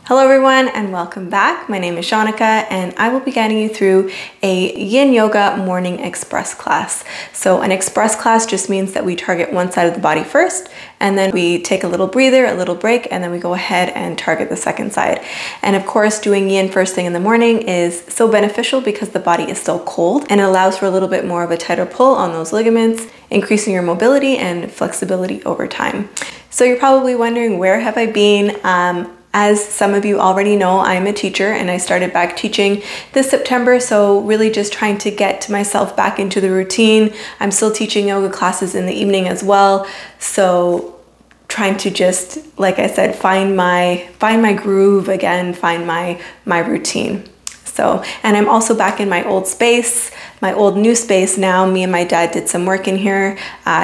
Hello everyone and welcome back. My name is Shaunneka and I will be guiding you through a Yin Yoga morning express class. So an express class just means that we target one side of the body first and then we take a little breather, a little break, and then we go ahead and target the second side. And of course, doing Yin first thing in the morning is so beneficial because the body is still cold and it allows for a little bit more of a tighter pull on those ligaments, increasing your mobility and flexibility over time. So you're probably wondering, where have I been? As some of you already know, I'm a teacher and I started back teaching this September, so really just trying to get myself back into the routine. I'm still teaching yoga classes in the evening as well, so trying to just, like I said, find my groove again, find my routine. So, and I'm also back in my old space, my old new space now. Me and my dad did some work in here.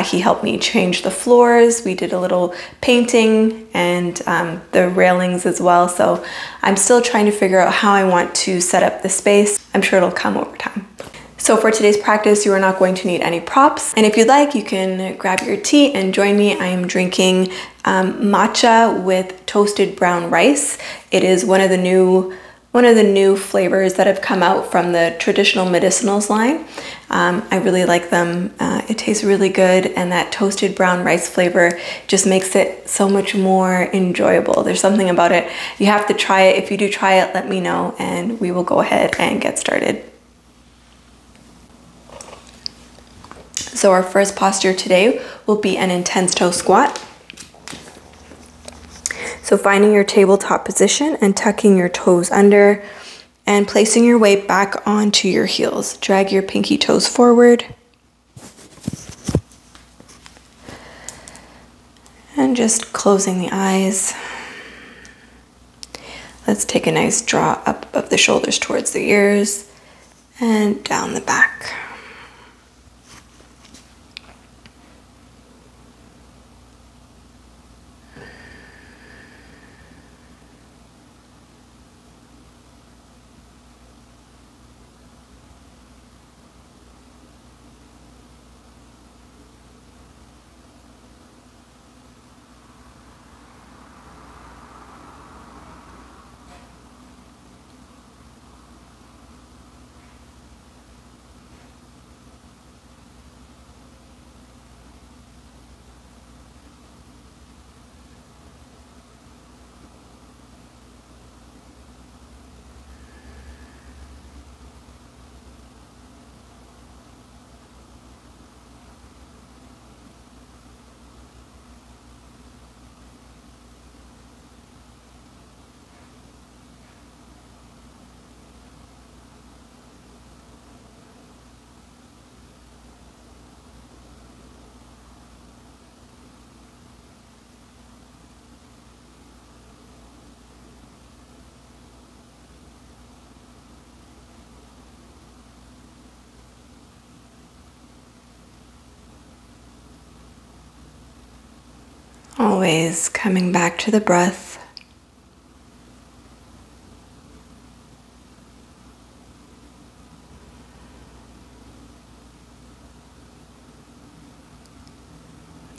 He helped me change the floors. We did a little painting and the railings as well. So I'm still trying to figure out how I want to set up the space. I'm sure it'll come over time. So for today's practice, you are not going to need any props. And if you'd like, you can grab your tea and join me. I am drinking matcha with toasted brown rice. It is one of the new flavors that have come out from the traditional medicinals line. I really like them. It tastes really good, and that toasted brown rice flavor just makes it so much more enjoyable. There's something about it. You have to try it. If you do try it, let me know and we will go ahead and get started. So our first posture today will be an intense toe squat. So finding your tabletop position and tucking your toes under and placing your weight back onto your heels. Drag your pinky toes forward. And just closing the eyes. Let's take a nice draw up of the shoulders towards the ears and down the back. Always coming back to the breath.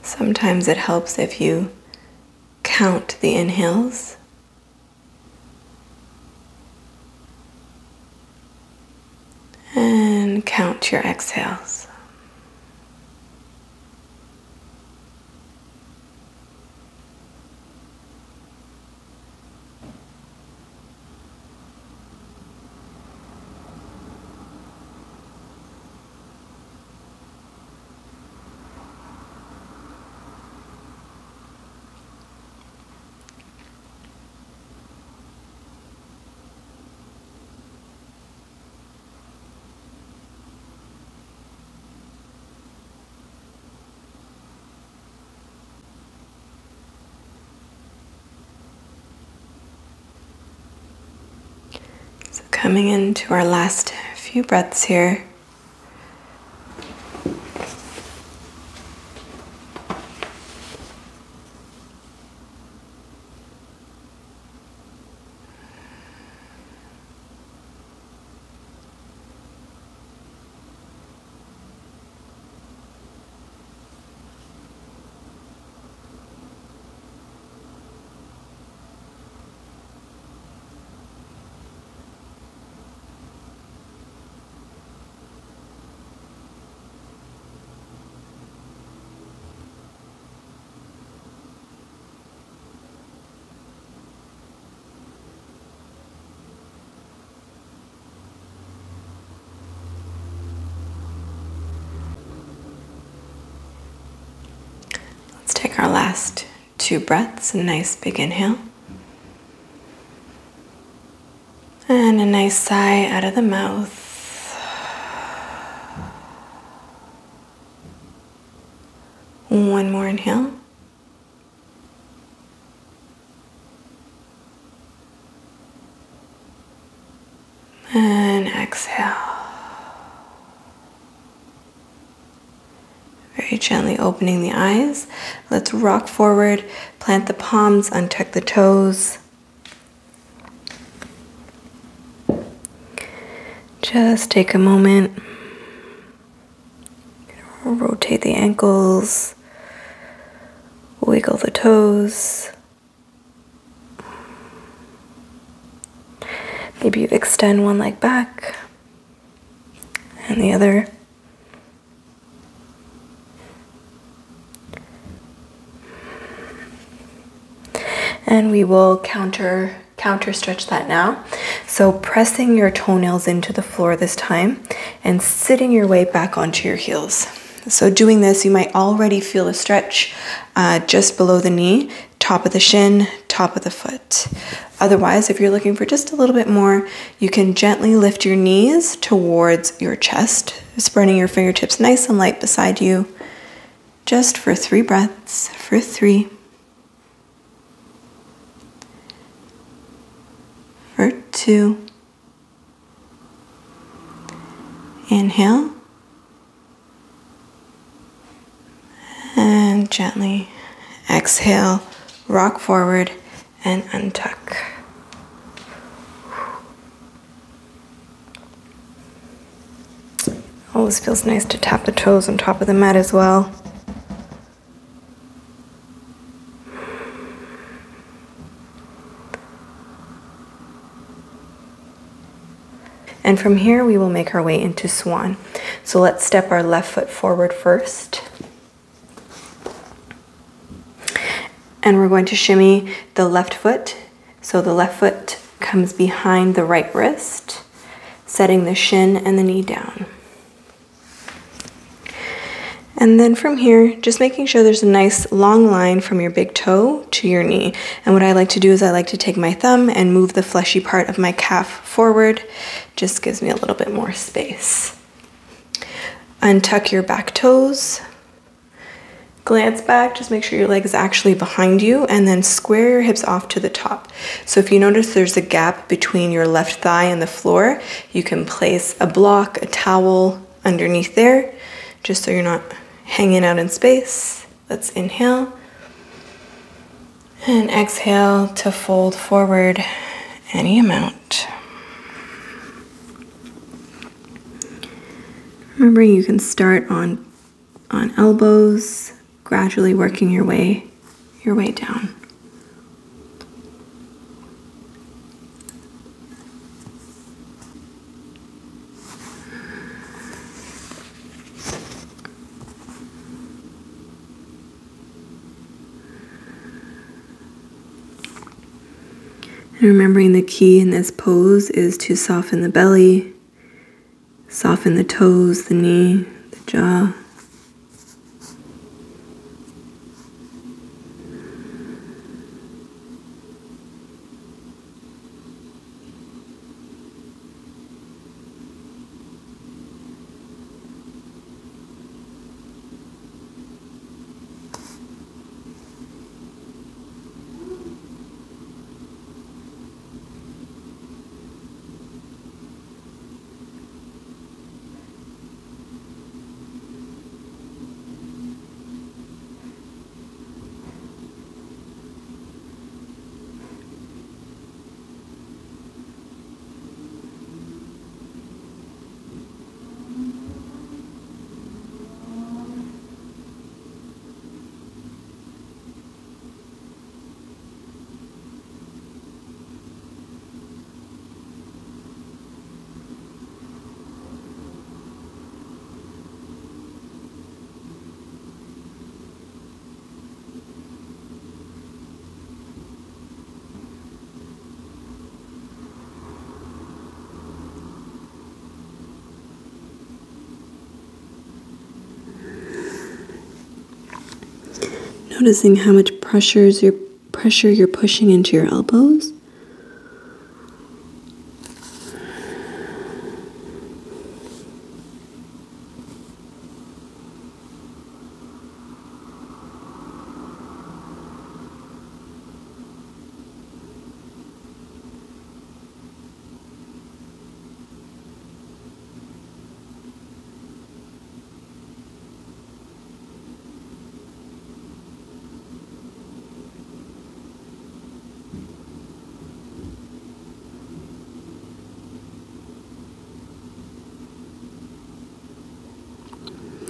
Sometimes it helps if you count the inhales and count your exhales. So coming into our last few breaths here. last 2 breaths, a nice big inhale. And a nice sigh out of the mouth. One more inhale. And exhale. Very gently opening the eyes. Let's rock forward, plant the palms, untuck the toes. Just take a moment. Rotate the ankles. Wiggle the toes. Maybe you extend one leg back and the other. And we will counter stretch that now. So pressing your toenails into the floor this time and sitting your way back onto your heels. So doing this, you might already feel a stretch just below the knee, top of the shin, top of the foot. Otherwise, if you're looking for just a little bit more, you can gently lift your knees towards your chest, spreading your fingertips nice and light beside you, just for 3 breaths, for 3, for 2, inhale, and gently exhale, rock forward and untuck. Always feels nice to tap the toes on top of the mat as well. And from here, we will make our way into swan. So let's step our left foot forward first. And we're going to shimmy the left foot. So the left foot comes behind the right wrist, setting the shin and the knee down. And then from here, just making sure there's a nice long line from your big toe to your knee. And what I like to do is I like to take my thumb and move the fleshy part of my calf forward. Just gives me a little bit more space. Untuck your back toes. Glance back, just make sure your leg is actually behind you, and then square your hips off to the top. So if you notice there's a gap between your left thigh and the floor, you can place a block, a towel underneath there, just so you're not hanging out in space. Let's inhale and exhale to fold forward any amount. Remembering you can start on elbows, gradually working your way down. And remembering the key in this pose is to soften the belly, soften the toes, the knee, the jaw. Noticing how much pressure you're pushing into your elbows.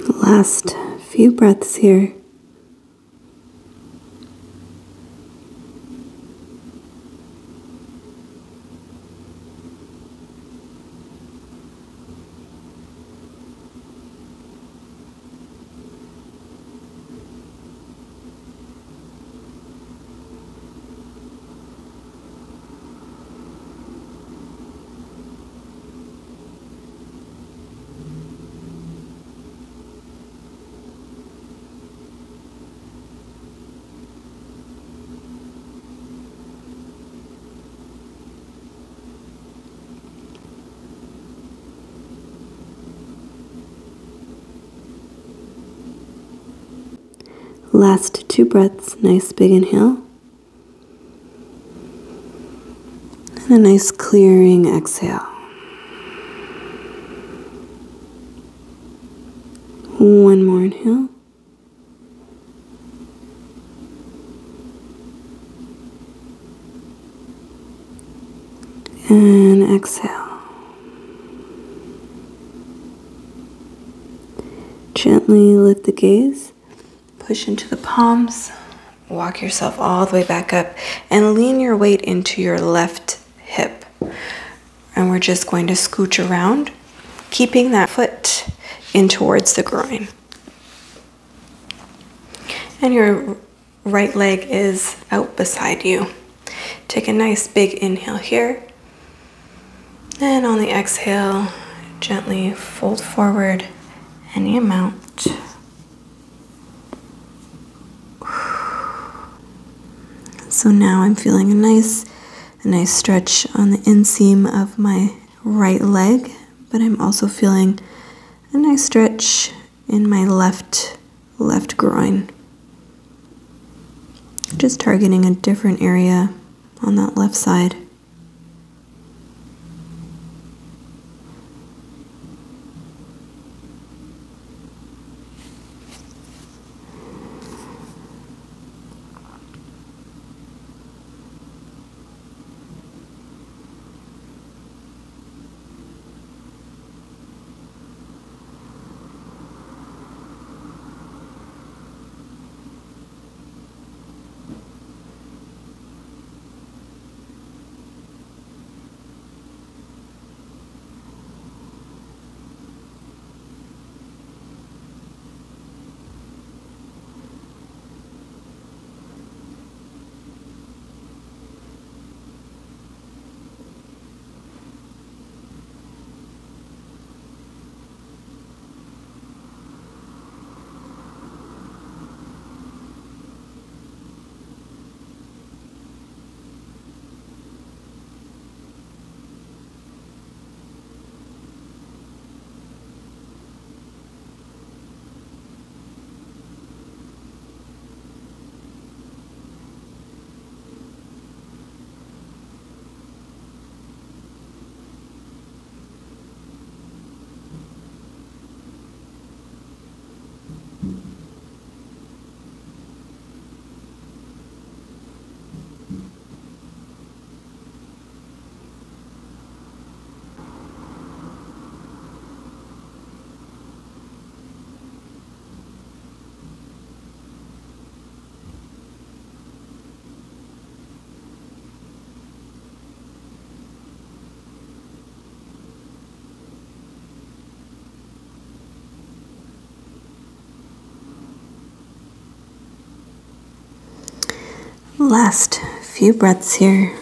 Last few breaths here. Last two breaths, nice big inhale. And a nice clearing exhale. One more inhale. And exhale. Gently lift the gaze. Push into the palms, walk yourself all the way back up, and lean your weight into your left hip. And we're just going to scooch around, keeping that foot in towards the groin. And your right leg is out beside you. Take a nice big inhale here. And on the exhale, gently fold forward any amount. So now I'm feeling a nice stretch on the inseam of my right leg, but I'm also feeling a nice stretch in my left groin. Just targeting a different area on that left side. Last few breaths here.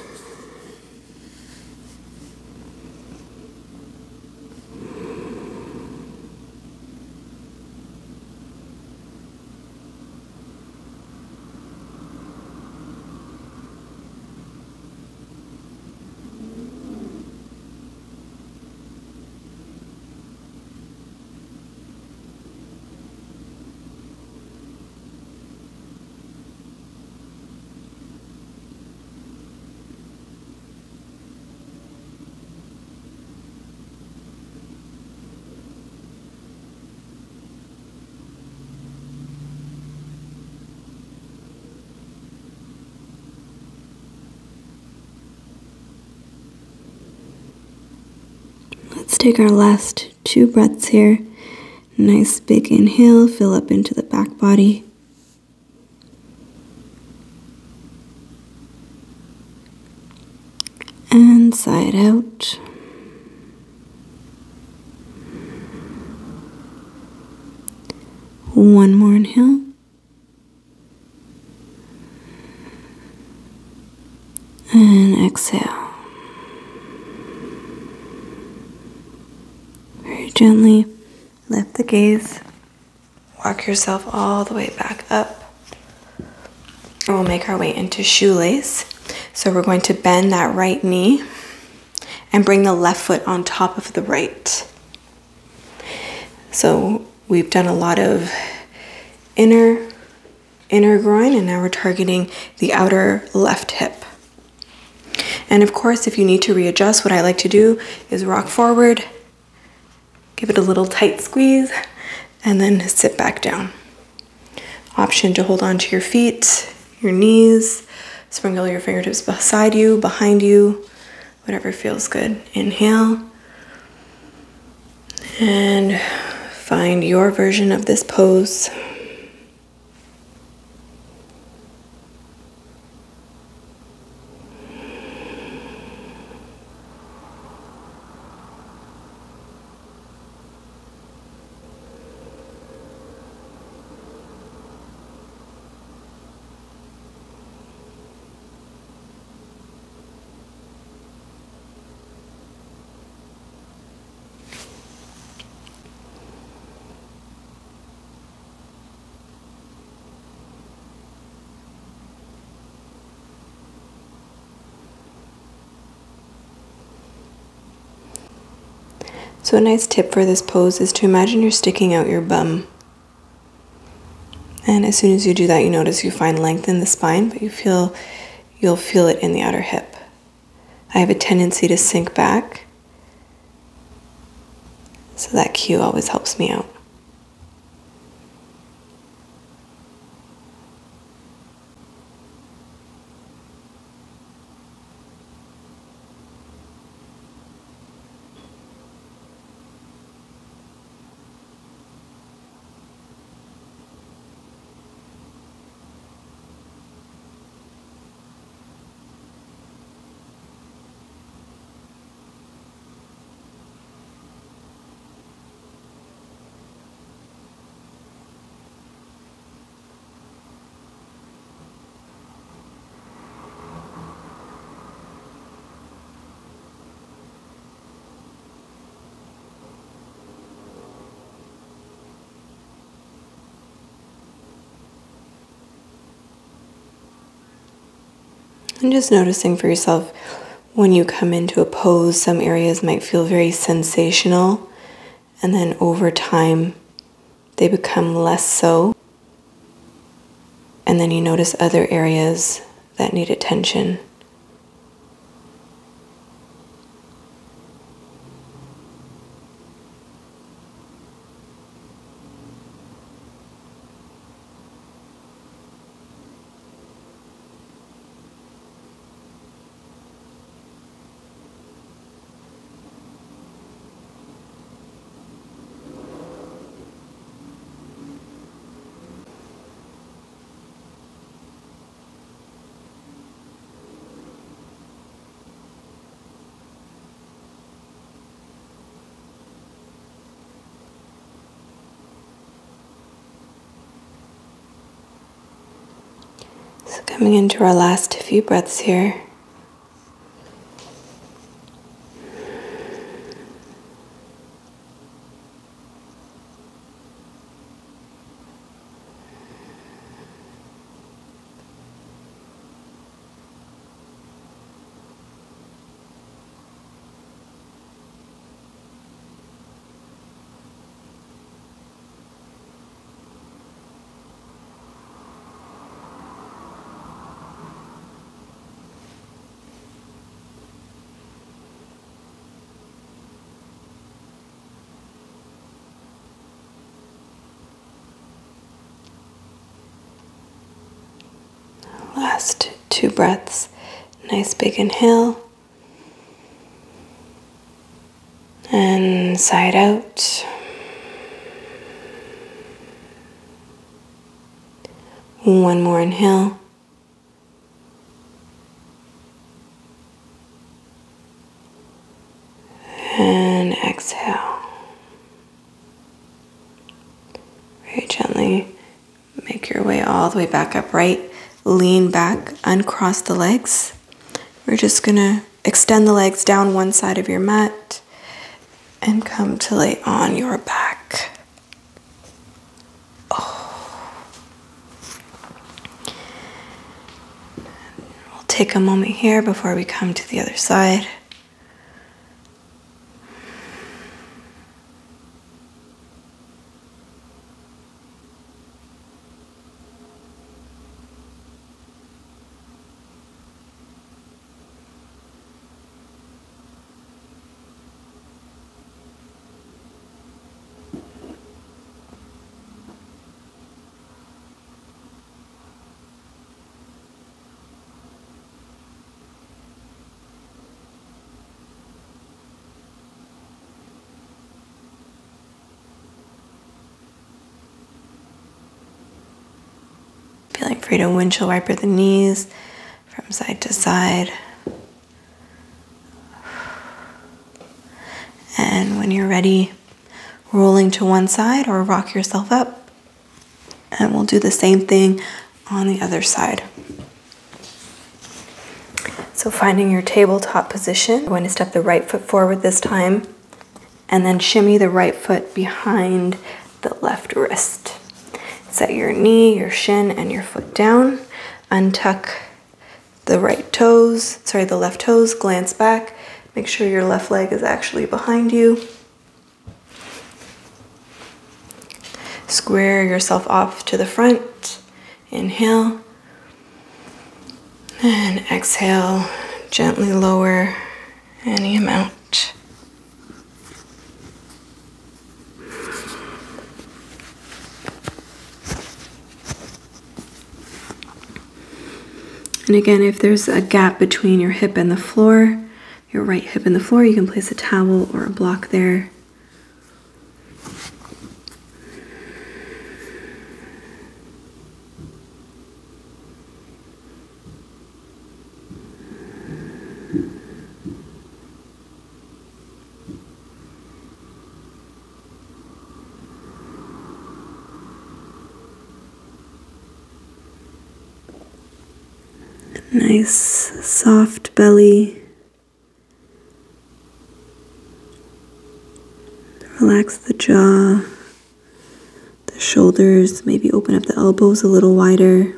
Take our last 2 breaths here. Nice big inhale, fill up into the back body. And sigh it out. One more inhale. And exhale. Very gently lift the gaze. Walk yourself all the way back up. And we'll make our way into shoelace. So we're going to bend that right knee and bring the left foot on top of the right. So we've done a lot of inner groin, and now we're targeting the outer left hip. And of course, if you need to readjust, what I like to do is rock forward, give it a little tight squeeze, and then sit back down. Option to hold on to your feet, your knees, sprinkle your fingertips beside you, behind you, whatever feels good. Inhale, and find your version of this pose. So a nice tip for this pose is to imagine you're sticking out your bum. And as soon as you do that, you notice you find length in the spine, but you'll feel it in the outer hip. I have a tendency to sink back, so that cue always helps me out. And just noticing for yourself, when you come into a pose, some areas might feel very sensational, and then over time they become less so. And then you notice other areas that need attention. So coming into our last few breaths here. Last 2 breaths. Nice big inhale. And side out. One more inhale. And exhale. Very gently make your way all the way back upright. Lean back, uncross the legs. We're just gonna extend the legs down one side of your mat and come to lay on your back. We'll take a moment here before we come to the other side. Feeling free to windshield wiper the knees from side to side. And when you're ready, rolling to one side or rock yourself up. And we'll do the same thing on the other side. So finding your tabletop position, you're going to step the right foot forward this time and then shimmy the right foot behind the left wrist. Set your knee, your shin, and your foot down. Untuck the left toes, glance back. Make sure your left leg is actually behind you. Square yourself off to the front. Inhale. And exhale, gently lower any amount. And again, if there's a gap between your hip and the floor, your right hip and the floor, you can place a towel or a block there. Nice soft belly. Relax the jaw, the shoulders, maybe open up the elbows a little wider.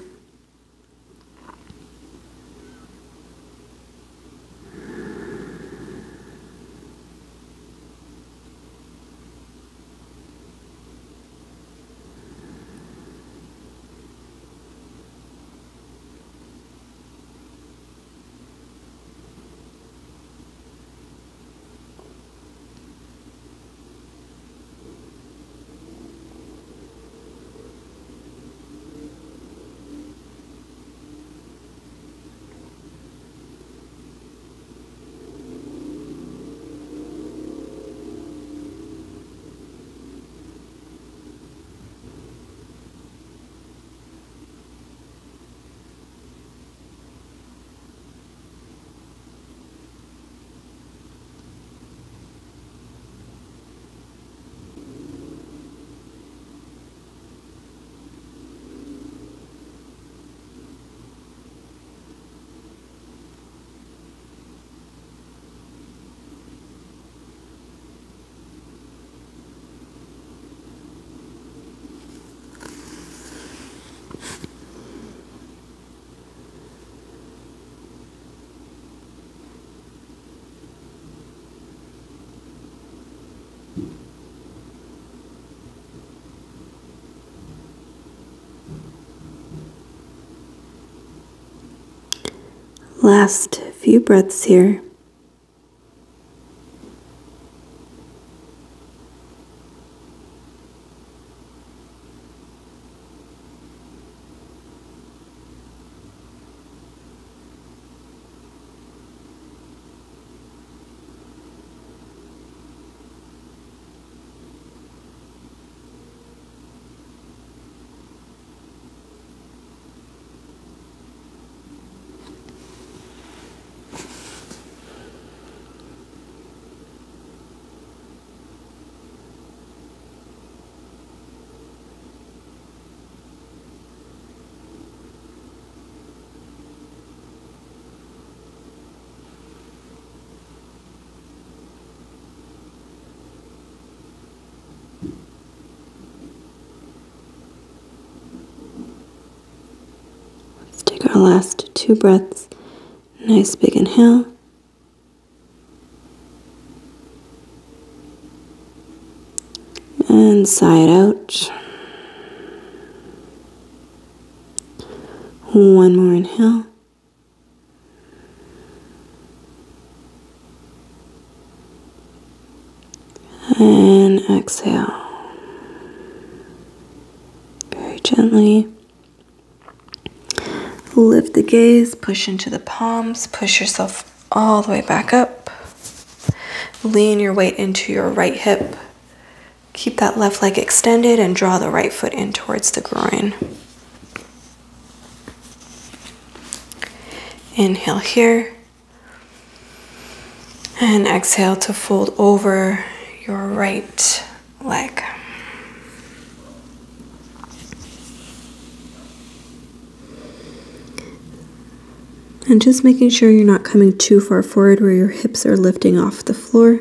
Last few breaths here. last 2 breaths. Nice big inhale. And sigh it out. 1 more inhale. And exhale. Very gently. Lift the gaze, push into the palms, push yourself all the way back up. Lean your weight into your right hip. Keep that left leg extended and draw the right foot in towards the groin. Inhale here. And exhale to fold over your right leg. And just making sure you're not coming too far forward where your hips are lifting off the floor.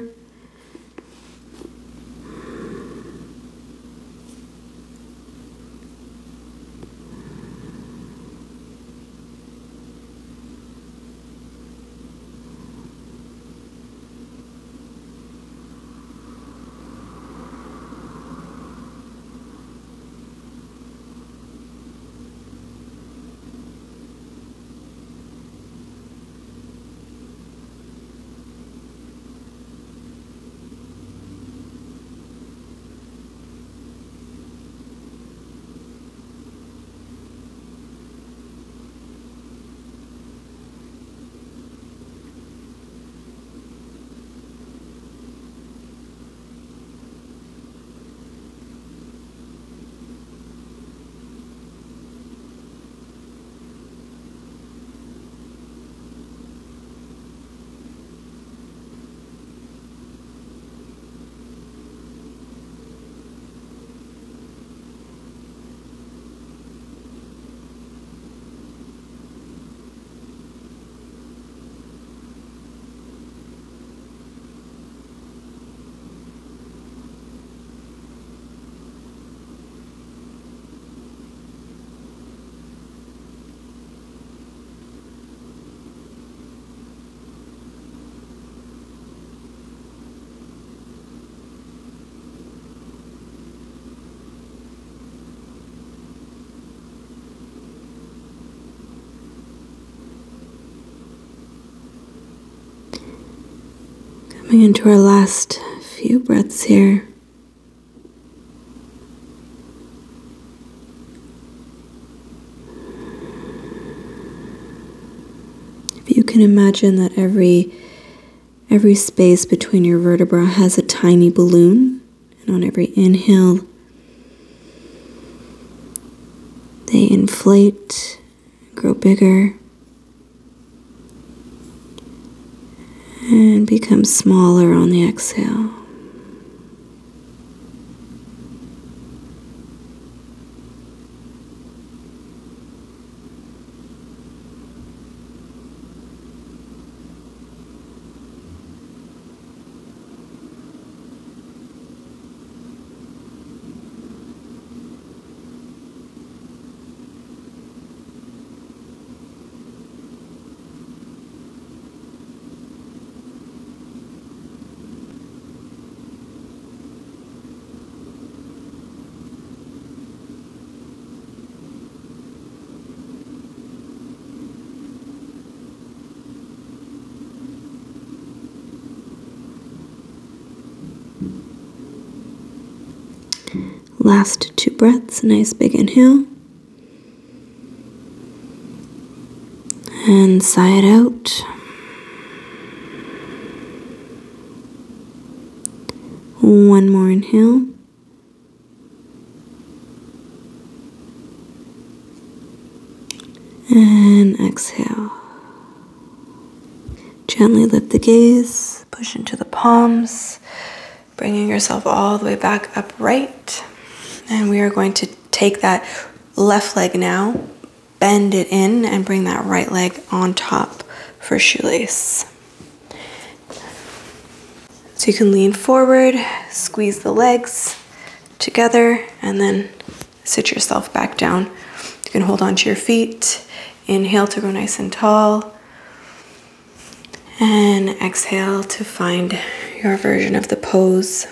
Coming into our last few breaths here. If you can imagine that every space between your vertebrae has a tiny balloon, and on every inhale, they inflate, grow bigger, and become smaller on the exhale. Last 2 breaths, nice big inhale. And sigh it out. One more inhale. And exhale. Gently lift the gaze, push into the palms, bringing yourself all the way back upright. And we are going to take that left leg now, bend it in, and bring that right leg on top for shoelace. So you can lean forward, squeeze the legs together, and then sit yourself back down. You can hold onto your feet Inhale to go nice and tall. And exhale to find your version of the pose.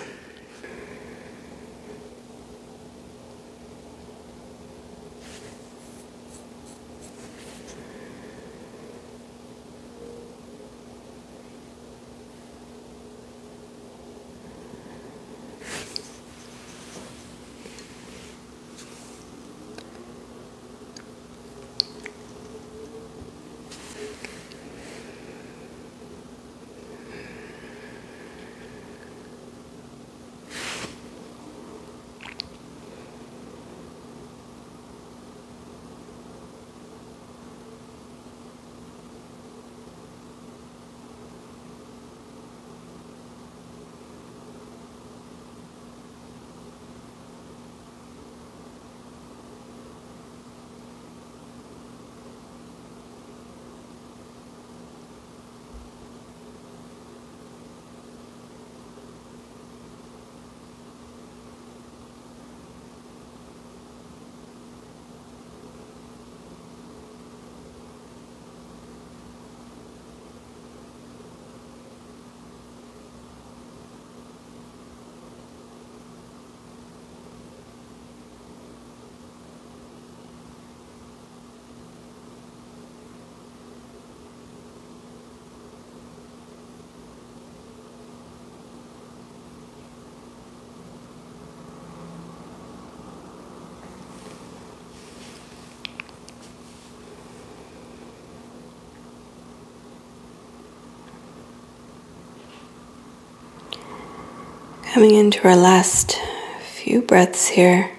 Coming into our last few breaths here.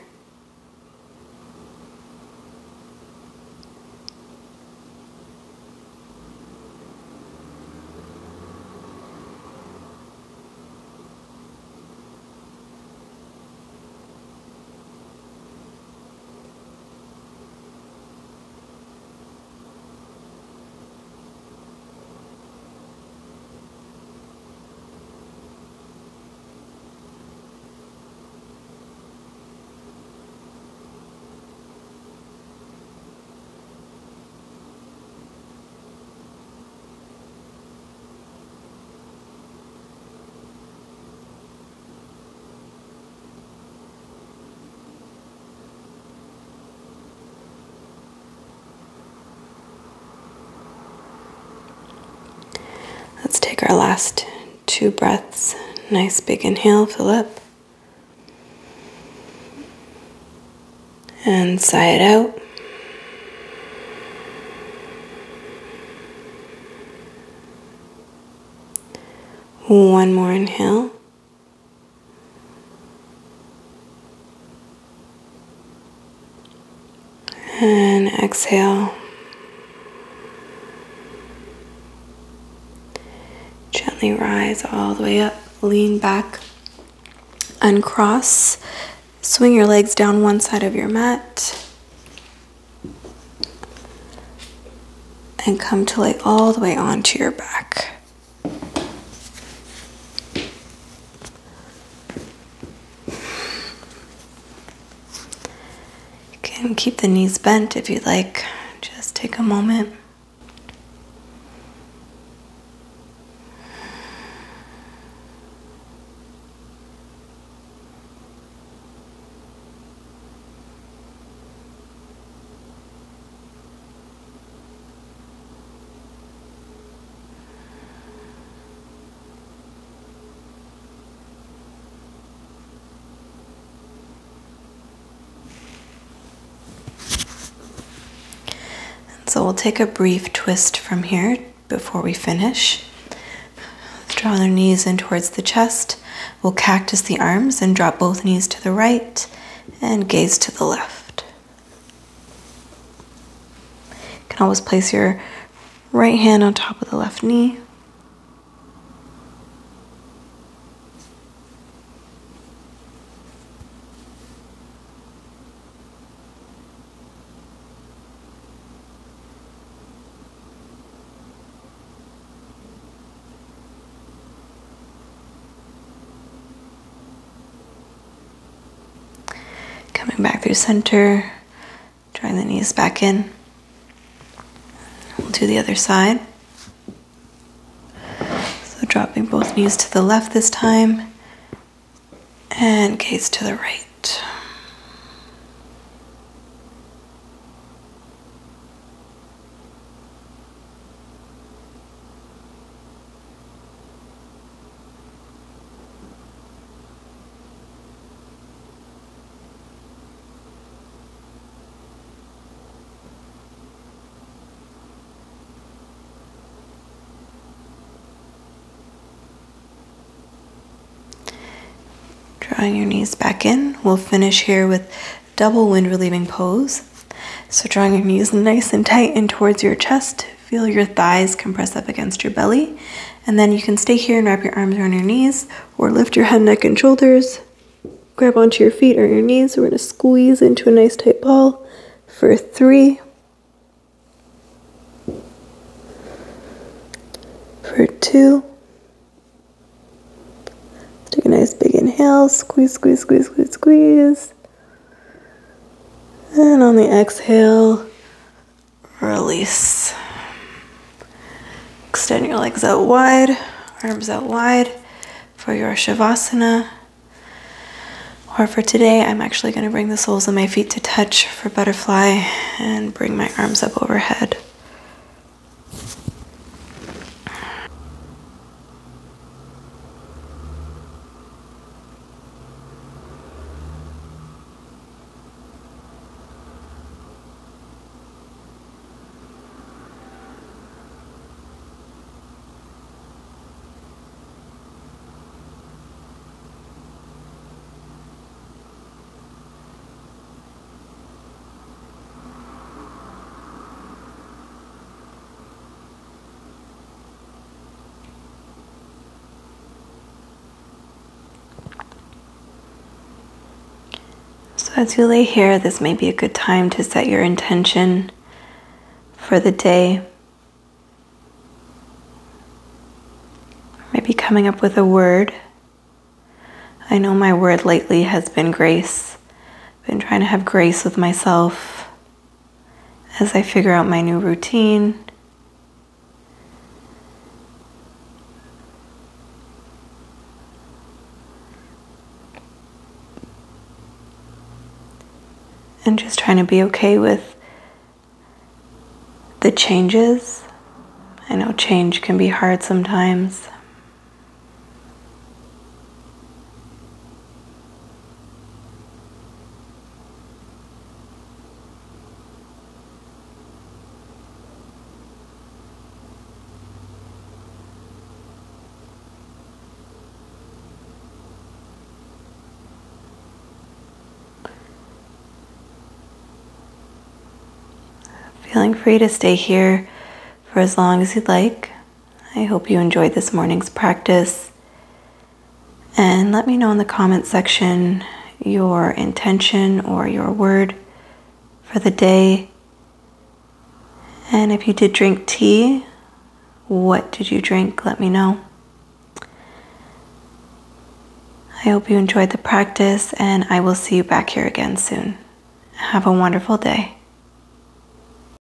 Let's take our last 2 breaths. Nice big inhale, fill up. And sigh it out. One more inhale. And exhale. Gently rise all the way up, lean back, uncross, swing your legs down one side of your mat, and come to lay all the way onto your back. You can keep the knees bent if you'd like. Just take a moment. So we'll take a brief twist from here before we finish. Let's draw the knees in towards the chest. We'll cactus the arms and drop both knees to the right and gaze to the left. You can always place your right hand on top of the left knee. Coming back through center, drawing the knees back in. to the other side. So dropping both knees to the left this time and gaze to the right. Drawing your knees back in, we'll finish here with double wind relieving pose. So drawing your knees nice and tight in towards your chest, feel your thighs compress up against your belly, and then you can stay here and wrap your arms around your knees, or lift your head, neck, and shoulders. Grab onto your feet or your knees. We're going to squeeze into a nice tight ball for 3, for 2. Take a nice big inhale, squeeze, squeeze, squeeze, squeeze, squeeze. And on the exhale, release. Extend your legs out wide, arms out wide for your Shavasana. Or for today, I'm actually going to bring the soles of my feet to touch for butterfly and bring my arms up overhead. So as you lay here, this may be a good time to set your intention for the day. Maybe coming up with a word. I know my word lately has been grace. I've been trying to have grace with myself as I figure out my new routine. And just trying to be okay with the changes. I know change can be hard sometimes. Feeling free to stay here for as long as you'd like. I hope you enjoyed this morning's practice. And let me know in the comment section your intention or your word for the day. And if you did drink tea, what did you drink? Let me know. I hope you enjoyed the practice, and I will see you back here again soon. Have a wonderful day.